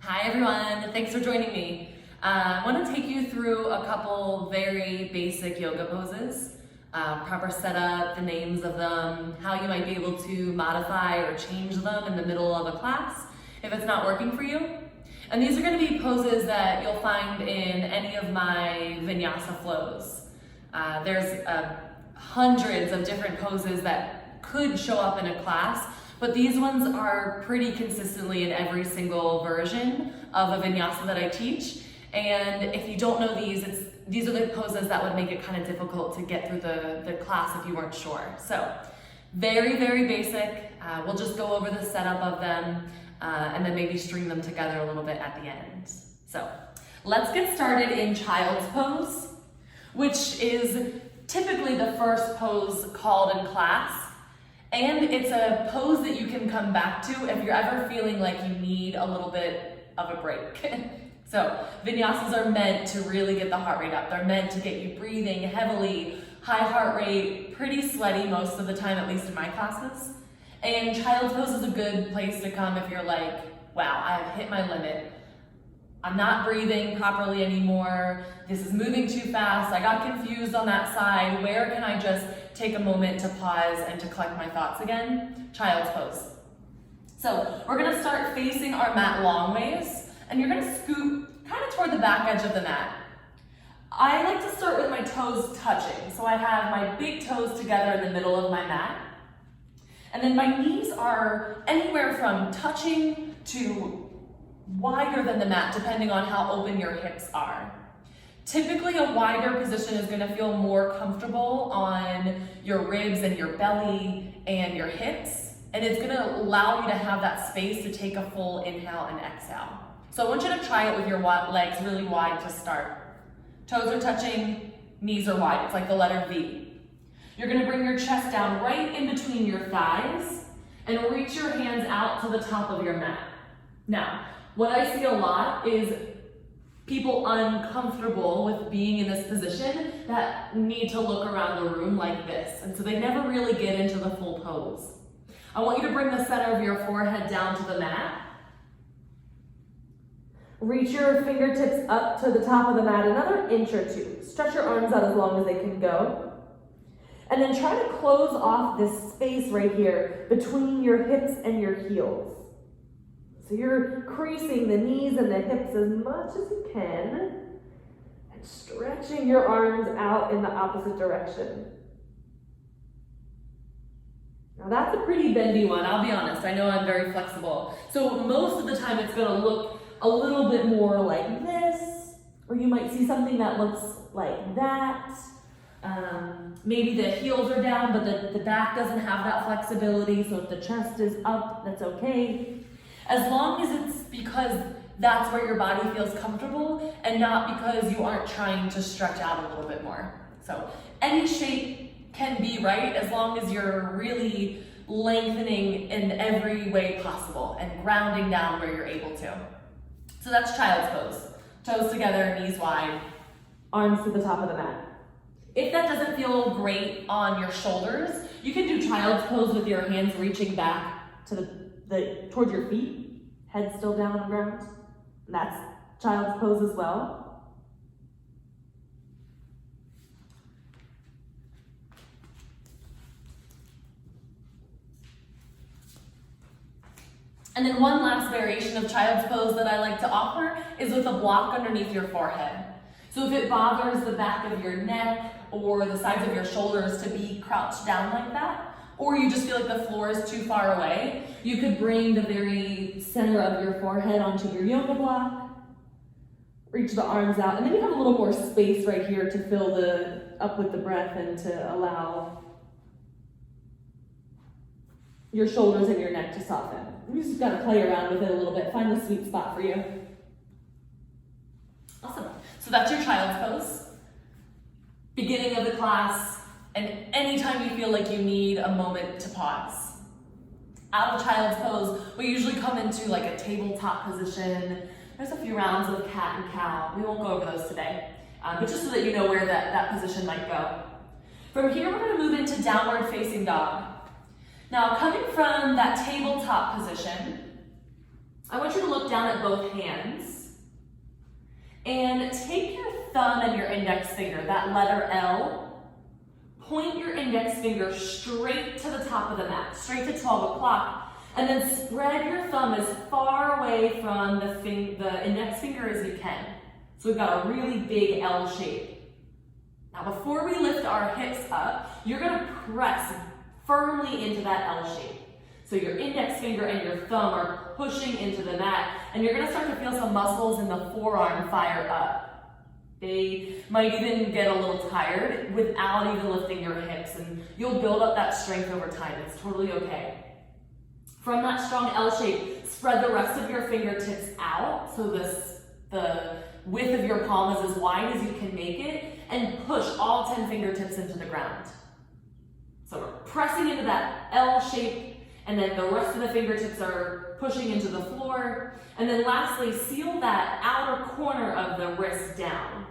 Hi everyone, thanks for joining me. I want to take you through a couple very basic yoga poses, proper setup, the names of them, how you might be able to modify or change them in the middle of a class if it's not working for you. And these are going to be poses that you'll find in any of my Vinyasa flows. There's hundreds of different poses that could show up in a class, but these ones are pretty consistently in every single version of a Vinyasa that I teach. And if you don't know these are the poses that would make it kind of difficult to get through the class if you weren't sure. So very, very basic. We'll just go over the setup of them and then maybe string them together a little bit at the end. So let's get started in child's pose, which is typically the first pose called in class. And it's a pose that you can come back to if you're ever feeling like you need a little bit of a break. So Vinyasas are meant to really get the heart rate up. They're meant to get you breathing heavily, high heart rate, pretty sweaty most of the time, at least in my classes. And child's pose is a good place to come if you're like, wow, I have hit my limit. I'm not breathing properly anymore. This is moving too fast. I got confused on that side. Where can I just take a moment to pause and to collect my thoughts again? Child's pose. So we're gonna start facing our mat long ways, and you're gonna scoot kind of toward the back edge of the mat. I like to start with my toes touching. So I have my big toes together in the middle of my mat. And then my knees are anywhere from touching to wider than the mat, depending on how open your hips are. Typically, a wider position is going to feel more comfortable on your ribs and your belly and your hips, and it's going to allow you to have that space to take a full inhale and exhale. So I want you to try it with your legs really wide to start. Toes are touching, knees are wide. It's like the letter V. You're going to bring your chest down right in between your thighs and reach your hands out to the top of your mat. Now, what I see a lot is people uncomfortable with being in this position that need to look around the room like this. And so they never really get into the full pose. I want you to bring the center of your forehead down to the mat. Reach your fingertips up to the top of the mat another inch or two. Stretch your arms out as long as they can go. And then try to close off this space right here between your hips and your heels. So you're creasing the knees and the hips as much as you can and stretching your arms out in the opposite direction. Now that's a pretty bendy one, I'll be honest. I know I'm very flexible. So most of the time it's going to look a little bit more like this, or you might see something that looks like that. Maybe the heels are down, but the back doesn't have that flexibility, so if the chest is up, that's okay. As long as it's because that's where your body feels comfortable and not because you aren't trying to stretch out a little bit more. So any shape can be right as long as you're really lengthening in every way possible and grounding down where you're able to. So that's child's pose. Toes together, knees wide, arms to the top of the mat. If that doesn't feel great on your shoulders, you can do child's pose with your hands reaching back to towards your feet, head still down on the ground. And that's child's pose as well. And then one last variation of child's pose that I like to offer is with a block underneath your forehead. So if it bothers the back of your neck or the sides of your shoulders to be crouched down like that, or you just feel like the floor is too far away, you could bring the very center of your forehead onto your yoga block, reach the arms out, and then you have a little more space right here to fill up with the breath and to allow your shoulders and your neck to soften. You just gotta play around with it a little bit, find the sweet spot for you. Awesome. So that's your child's pose. Beginning of the class, and anytime you feel like you need a moment to pause. Out of child's pose, we usually come into like a tabletop position. There's a few rounds of cat and cow. We won't go over those today, but just so that you know where that position might go. From here, we're gonna move into downward facing dog. Now, coming from that tabletop position, I want you to look down at both hands and take your thumb and your index finger, that letter L, point your index finger straight to the top of the mat, straight to 12 o'clock, and then spread your thumb as far away from the index finger as you can. So we've got a really big L shape. Now before we lift our hips up, you're gonna press firmly into that L shape. So your index finger and your thumb are pushing into the mat, and you're gonna start to feel some muscles in the forearm fire up. They might even get a little tired without even lifting your hips, and you'll build up that strength over time. It's totally okay. From that strong L shape, spread the rest of your fingertips out, so the width of your palm is as wide as you can make it, and push all 10 fingertips into the ground. So we're pressing into that L shape, and then the rest of the fingertips are pushing into the floor. And then lastly, seal that outer corner of the wrist down.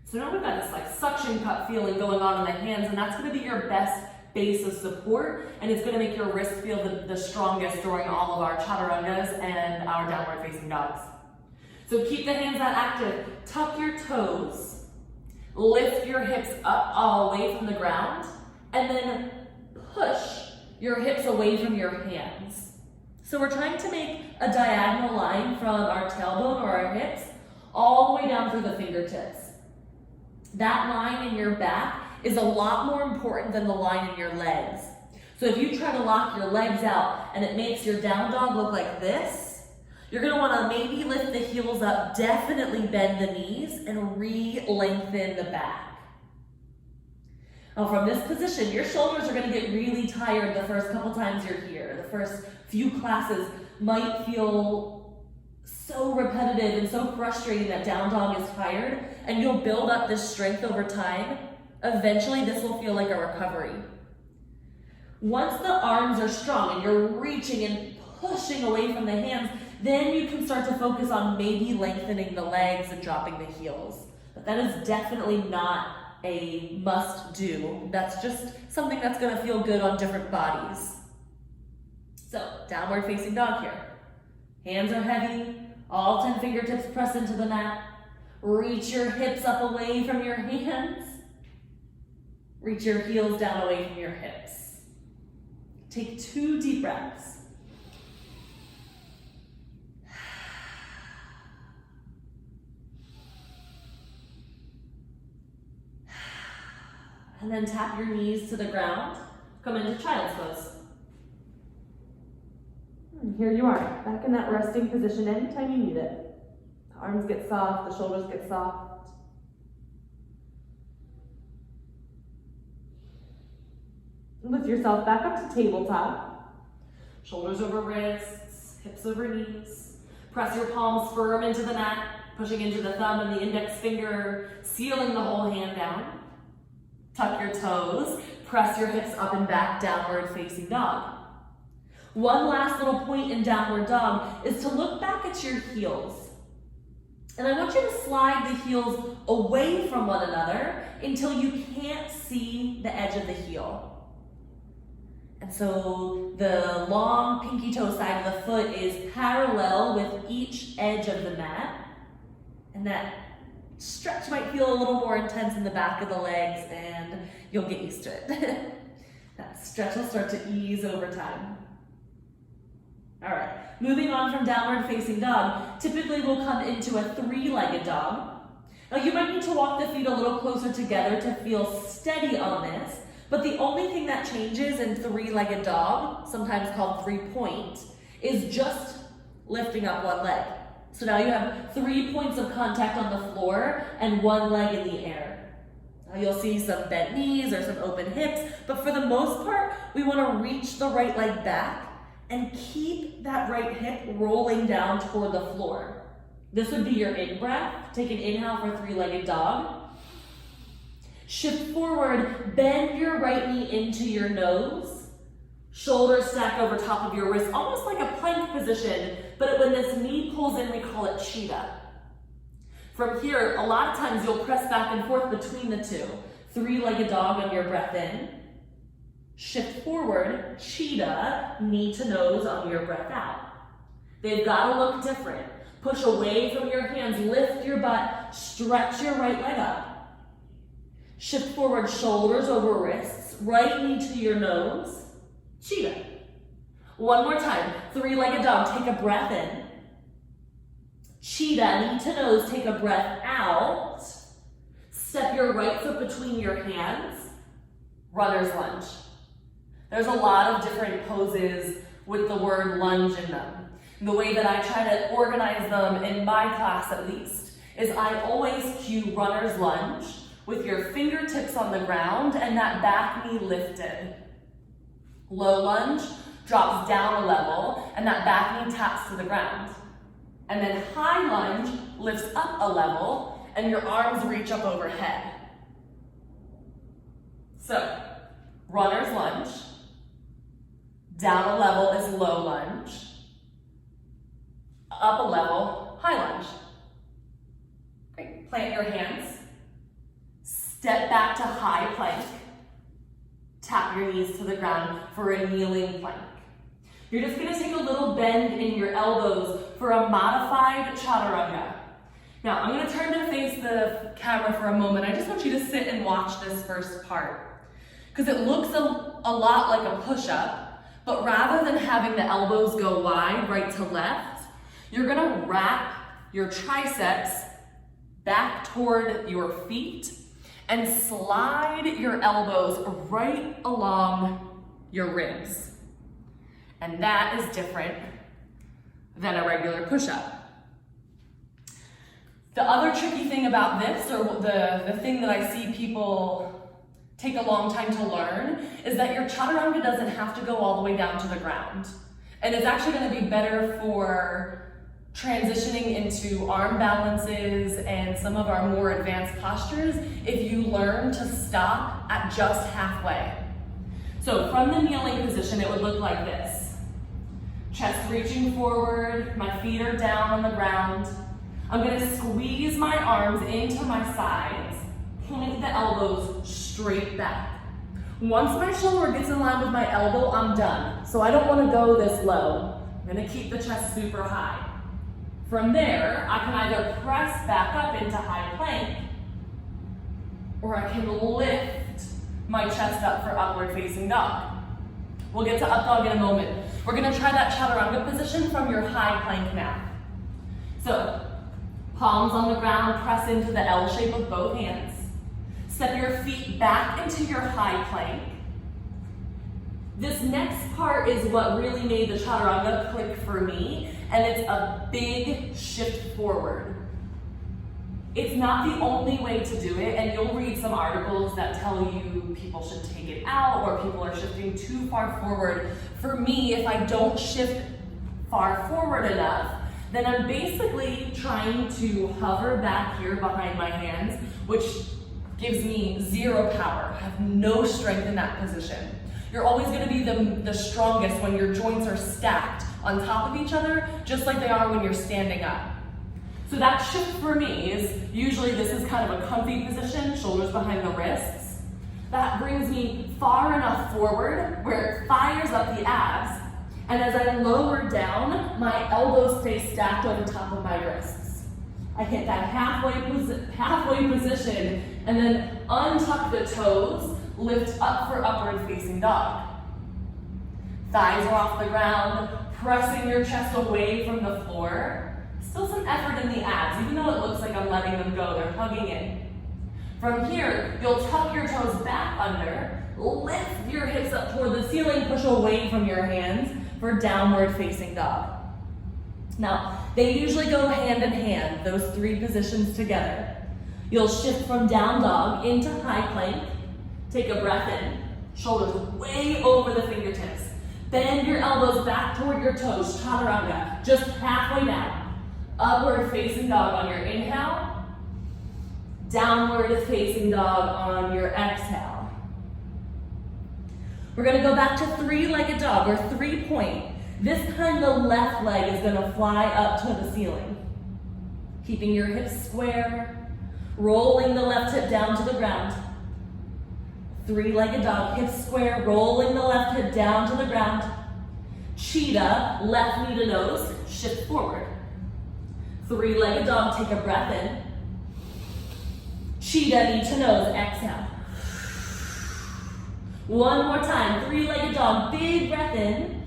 So now we've got this like suction cup feeling going on in the hands, and that's gonna be your best base of support, and it's gonna make your wrist feel the strongest during all of our chaturangas and our downward facing dogs. So keep the hands that active, tuck your toes, lift your hips up all the way from the ground, and then push your hips away from your hands. So we're trying to make a diagonal line from our tailbone or our hips all the way down through the fingertips. That line in your back is a lot more important than the line in your legs. So if you try to lock your legs out and it makes your down dog look like this, you're gonna wanna maybe lift the heels up, definitely bend the knees, and re-lengthen the back. Now from this position, your shoulders are gonna get really tired the first couple times you're here. The first few classes might feel so repetitive and so frustrating that down dog is tired, and you'll build up this strength over time. Eventually, this will feel like a recovery. Once the arms are strong and you're reaching and pushing away from the hands, then you can start to focus on maybe lengthening the legs and dropping the heels. But that is definitely not a must do. That's just something that's gonna feel good on different bodies. So, downward facing dog here. Hands are heavy, all 10 fingertips press into the mat. Reach your hips up away from your hands. Reach your heels down away from your hips. Take 2 deep breaths. And then tap your knees to the ground. Come into child's pose. And here you are, back in that resting position anytime you need it. The arms get soft, the shoulders get soft. Lift yourself back up to tabletop. Shoulders over wrists, hips over knees. Press your palms firm into the mat, pushing into the thumb and the index finger, sealing the whole hand down. Tuck your toes, press your hips up and back, downward facing dog. One last little point in downward dog is to look back at your heels. And I want you to slide the heels away from one another until you can't see the edge of the heel. And so the long pinky toe side of the foot is parallel with each edge of the mat. And that stretch might feel a little more intense in the back of the legs, and you'll get used to it. That stretch will start to ease over time. All right, moving on from downward facing dog, typically we'll come into a 3-legged dog. Now you might need to walk the feet a little closer together to feel steady on this, but the only thing that changes in 3-legged dog, sometimes called 3-point, is just lifting up one leg. So now you have 3 points of contact on the floor and one leg in the air. Now you'll see some bent knees or some open hips, but for the most part, we want to reach the right leg back and keep that right hip rolling down toward the floor. This would be your in-breath. Take an inhale for 3-legged dog. Shift forward, bend your right knee into your nose. Shoulders stack over top of your wrist, almost like a plank position, but when this knee pulls in, we call it cheetah. From here, a lot of times you'll press back and forth between the two. 3-legged dog on your breath in. Shift forward, cheetah, knee to nose on your breath out. They've got to look different. Push away from your hands, lift your butt, stretch your right leg up. Shift forward, shoulders over wrists, right knee to your nose, cheetah. One more time, three-legged dog, take a breath in. Cheetah, knee to nose, take a breath out. Step your right foot between your hands, runner's lunge. There's a lot of different poses with the word lunge in them. The way that I try to organize them in my class at least is I always cue runner's lunge with your fingertips on the ground and that back knee lifted. Low lunge drops down a level and that back knee taps to the ground. And then high lunge lifts up a level and your arms reach up overhead. So, runner's lunge, down a level is low lunge, up a level, high lunge. Great. Plant your hands. Step back to high plank. Tap your knees to the ground for a kneeling plank. You're just gonna take a little bend in your elbows for a modified chaturanga. Now, I'm gonna turn to face the camera for a moment. I just want you to sit and watch this first part, because it looks a lot like a push-up, but rather than having the elbows go wide, right to left, you're gonna wrap your triceps back toward your feet and slide your elbows right along your ribs. And that is different than a regular push-up. The other tricky thing about this, or the thing that I see people take a long time to learn, is that your chaturanga doesn't have to go all the way down to the ground. And it's actually gonna be better for transitioning into arm balances and some of our more advanced postures if you learn to stop at just halfway. So from the kneeling position, it would look like this. Chest reaching forward, my feet are down on the ground. I'm gonna squeeze my arms into my sides, point the elbows straight back. Once my shoulder gets in line with my elbow, I'm done. So I don't wanna go this low. I'm gonna keep the chest super high. From there, I can either press back up into high plank, or I can lift my chest up for upward facing dog. We'll get to up dog in a moment. We're gonna try that chaturanga position from your high plank now. So, palms on the ground, press into the L shape with both hands. Step your feet back into your high plank. This next part is what really made the chaturanga click for me, and it's a big shift forward. It's not the only way to do it, and you'll read some articles that tell you people should take it out or people are shifting too far forward. For me, if I don't shift far forward enough, then I'm basically trying to hover back here behind my hands, which gives me zero power. I have no strength in that position. You're always gonna be the strongest when your joints are stacked on top of each other, just like they are when you're standing up. So that shift for me is, usually this is kind of a comfy position, shoulders behind the wrists. That brings me far enough forward where it fires up the abs, and as I lower down, my elbows stay stacked over top of my wrists. I hit that halfway position, and then untuck the toes, lift up for upward facing dog. Thighs are off the ground, pressing your chest away from the floor. Still some effort in the abs, even though it looks like I'm letting them go, they're hugging in. From here, you'll tuck your toes back under, lift your hips up toward the ceiling, push away from your hands for downward facing dog. Now, they usually go hand in hand, those three positions together. You'll shift from down dog into high plank, take a breath in, shoulders way over the fingertips. Bend your elbows back toward your toes, chaturanga, just halfway down. Upward facing dog on your inhale, downward facing dog on your exhale. We're gonna go back to three-legged dog, or 3-point. This time the left leg is gonna fly up to the ceiling. Keeping your hips square, rolling the left hip down to the ground. Three-legged dog, hips square, rolling the left hip down to the ground. Cheetah, left knee to nose, shift forward. Three-legged dog, take a breath in. Cheetah, knee to nose, exhale. One more time, three-legged dog, big breath in.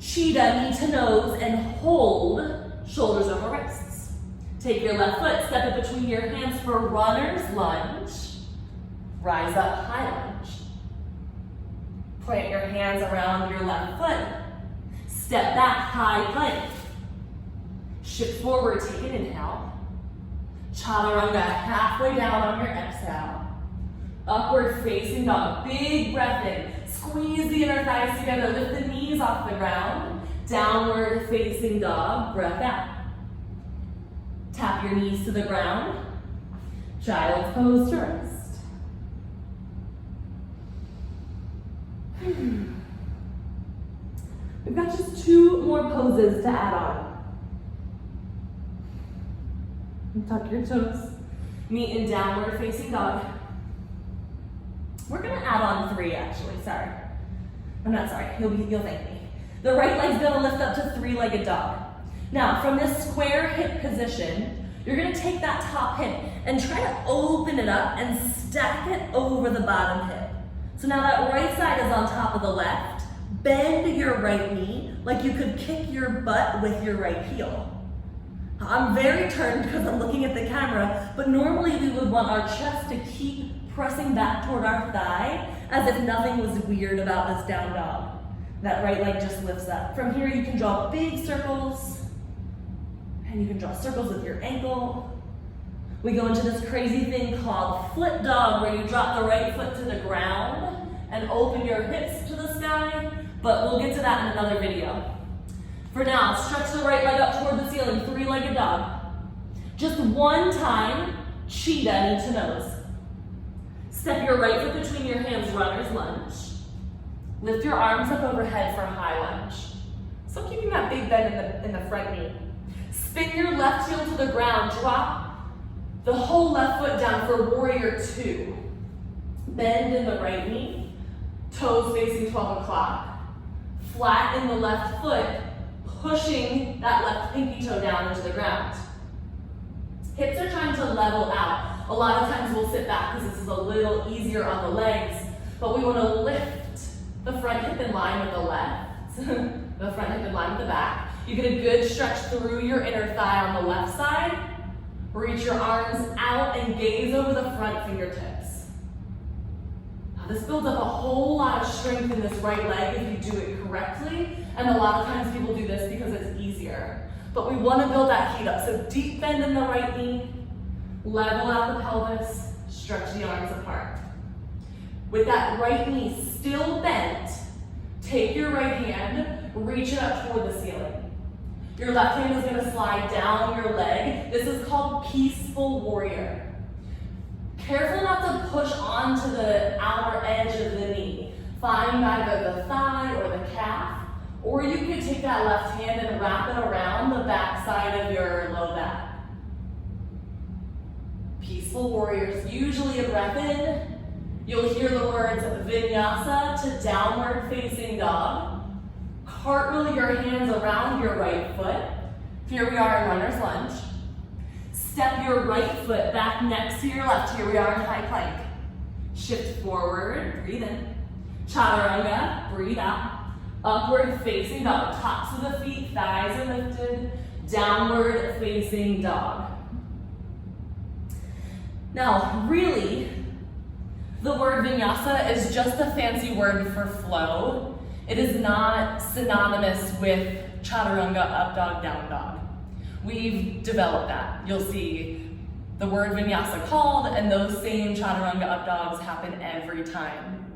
Cheetah, knee to nose, and hold, shoulders over wrists. Take your left foot, step it between your hands for runner's lunge. Rise up, high lunge. Plant your hands around your left foot. Step back, high plank. Shift forward, take an inhale. Chaturanga, halfway down on your exhale. Upward facing dog, big breath in. Squeeze the inner thighs together, lift the knees off the ground. Downward facing dog, breath out. Tap your knees to the ground. Child's pose to rest. We've got just 2 more poses to add on. Tuck your toes. Meet in downward facing dog. We're gonna add on 3 actually, sorry. I'm not sorry, you'll thank me. The right leg's gonna lift up to three-legged dog. Now, from this square hip position, you're gonna take that top hip and try to open it up and stack it over the bottom hip. So now that right side is on top of the left. Bend your right knee like you could kick your butt with your right heel. I'm very turned because I'm looking at the camera, but normally we would want our chest to keep pressing back toward our thigh as if nothing was weird about this down dog. That right leg just lifts up. From here you can draw big circles, and you can draw circles with your ankle. We go into this crazy thing called flip dog, where you drop the right foot to the ground and open your hips to the sky, but we'll get to that in another video. For now, stretch the right leg up toward the ceiling, three-legged dog. Just one time, cheetah, knee to nose. Step your right foot between your hands, runner's lunge. Lift your arms up overhead for high lunge. So keeping that big bend in the front knee. Spin your left heel to the ground, drop the whole left foot down for warrior 2. Bend in the right knee, toes facing 12 o'clock. Flatten the left foot, pushing that left pinky toe down into the ground. Hips are trying to level out. A lot of times we'll sit back because this is a little easier on the legs, but we want to lift the front hip in line with the left, the front hip in line with the back. You get a good stretch through your inner thigh on the left side. Reach your arms out and gaze over the front fingertips. Now this builds up a whole lot of strength in this right leg if you do it correctly, and a lot of times people do this because it's easier. But we want to build that heat up. So deep bend in the right knee, level out the pelvis, stretch the arms apart. With that right knee still bent, take your right hand, reach it up toward the ceiling. Your left hand is going to slide down your leg. This is called peaceful warrior. Careful not to push onto the outer edge of the knee. Find either the thigh or the calf, or you could take that left hand and wrap it around the back side of your low back. Peaceful warriors, usually a breath in. You'll hear the words Vinyasa to downward facing dog. Cartwheel your hands around your right foot. Here we are in runner's lunge. Step your right foot back next to your left. Here we are in high plank. Shift forward, breathe in. Chaturanga, breathe out. Upward facing dog. Tops of the feet, thighs are lifted. Downward facing dog. Now, really, the word vinyasa is just a fancy word for flow. It is not synonymous with chaturanga, up dog, down dog. We've developed that. You'll see the word vinyasa called, and those same chaturanga up dogs happen every time.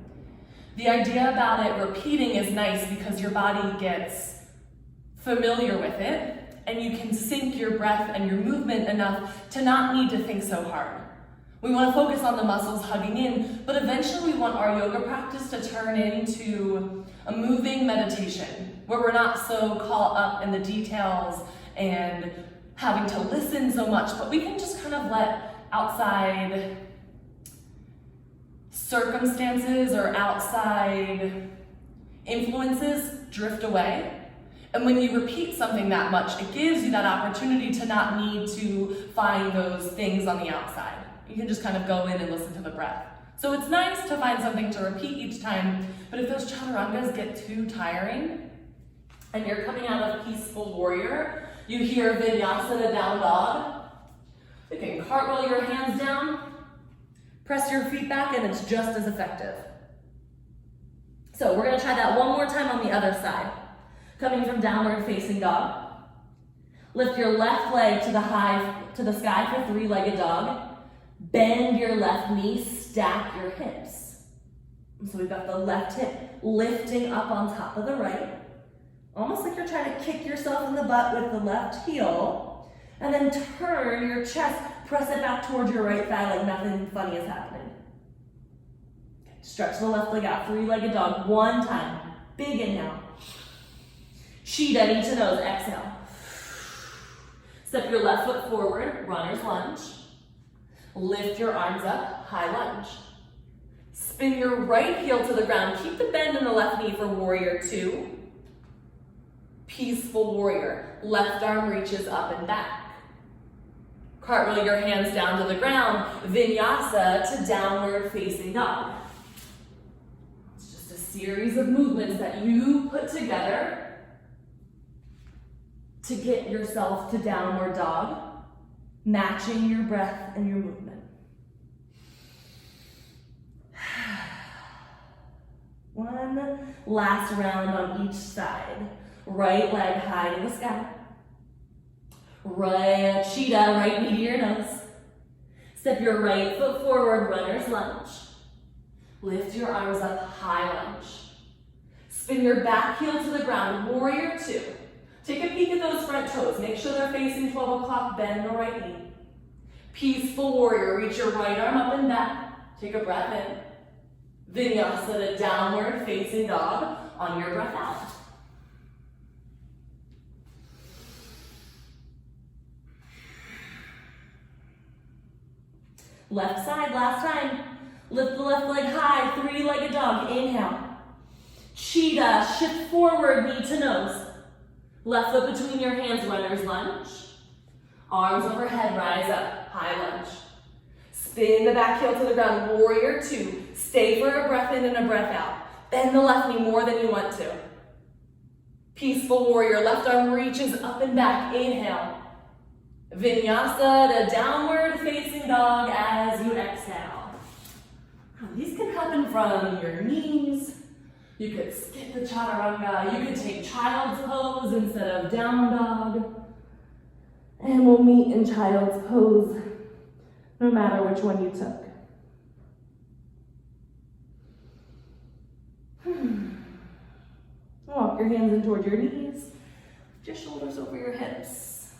The idea about it repeating is nice because your body gets familiar with it, and you can sync your breath and your movement enough to not need to think so hard. We want to focus on the muscles hugging in, but eventually we want our yoga practice to turn into a moving meditation where we're not so caught up in the details and having to listen so much, but we can just kind of let outside circumstances or outside influences drift away, And when you repeat something that much, it gives you that opportunity to not need to find those things on the outside. You can just kind of go in and listen to the breath. So it's nice to find something to repeat each time, but if those chaturangas get too tiring and you're coming out of peaceful warrior, you hear Vinyasa to down dog. You can cartwheel your hands down, press your feet back, and it's just as effective. So we're gonna try that one more time on the other side. Coming from downward facing dog. Lift your left leg to the sky for three-legged dog. Bend your left knee, stack your hips. So we've got the left hip lifting up on top of the right. Almost like you're trying to kick yourself in the butt with the left heel. And then turn your chest, press it back towards your right thigh like nothing funny is happening. Stretch the left leg out, three-legged dog, one time. Big inhale. Cheetah, knee to nose, exhale. Step your left foot forward, runner's lunge. Lift your arms up, high lunge. Spin your right heel to the ground. Keep the bend in the left knee for warrior two. Peaceful warrior. Left arm reaches up and back. Cartwheel your hands down to the ground. Vinyasa to downward facing dog. It's just a series of movements that you put together to get yourself to downward dog, matching your breath and your movement. One last round on each side. Right leg high to the sky. Right cheetah, right knee to your nose. Step your right foot forward, runner's lunge. Lift your arms up, high lunge. Spin your back heel to the ground, warrior two. Take a peek at those front toes. Make sure they're facing 12 o'clock, bend the right knee. Peaceful warrior, reach your right arm up and back. Take a breath in. Vinyasa to downward facing dog on your breath out. Left side, last time. Lift the left leg high, three-legged dog, inhale. Cheetah, shift forward, knee to nose. Left foot between your hands, runner's lunge. Arms overhead, rise up, high lunge. Spin the back heel to the ground, warrior two. Stay for a breath in and a breath out. Bend the left knee more than you want to. Peaceful warrior, left arm reaches up and back, inhale. Vinyasa to downward facing dog as you exhale. These can happen from your knees. You could skip the chaturanga. You could take child's pose instead of down dog. And we'll meet in child's pose no matter which one you took. Walk your hands in toward your knees. Lift your shoulders over your hips.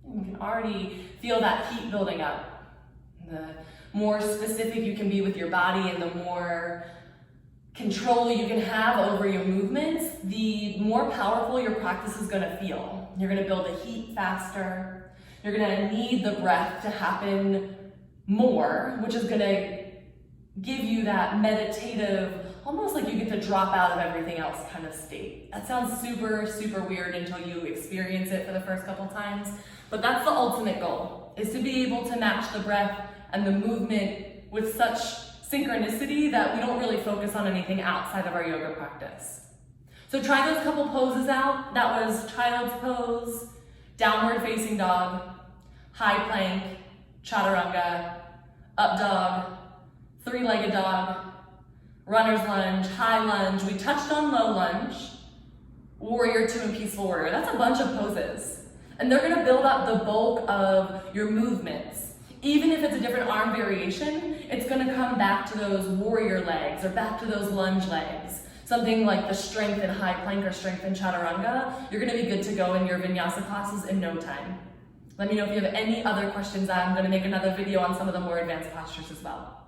You can already feel that heat building up. The more specific you can be with your body and the more control you can have over your movements, the more powerful your practice is gonna feel. You're gonna build the heat faster. You're gonna need the breath to happen more, which is gonna give you that meditative, almost like you get to drop out of everything else kind of state. That sounds super, super weird until you experience it for the first couple times, but that's the ultimate goal, is to be able to match the breath and the movement with such synchronicity that we don't really focus on anything outside of our yoga practice. So try those couple poses out. That was child's pose, downward facing dog, high plank, chaturanga, up dog, three-legged dog, runner's lunge, high lunge. We touched on low lunge, warrior two, and peaceful warrior. That's a bunch of poses. And they're gonna build up the bulk of your movements. Even if it's a different arm variation, it's gonna come back to those warrior legs or back to those lunge legs. Something like the strength in high plank or strength in chaturanga, you're gonna be good to go in your vinyasa classes in no time. Let me know if you have any other questions. I'm gonna make another video on some of the more advanced postures as well.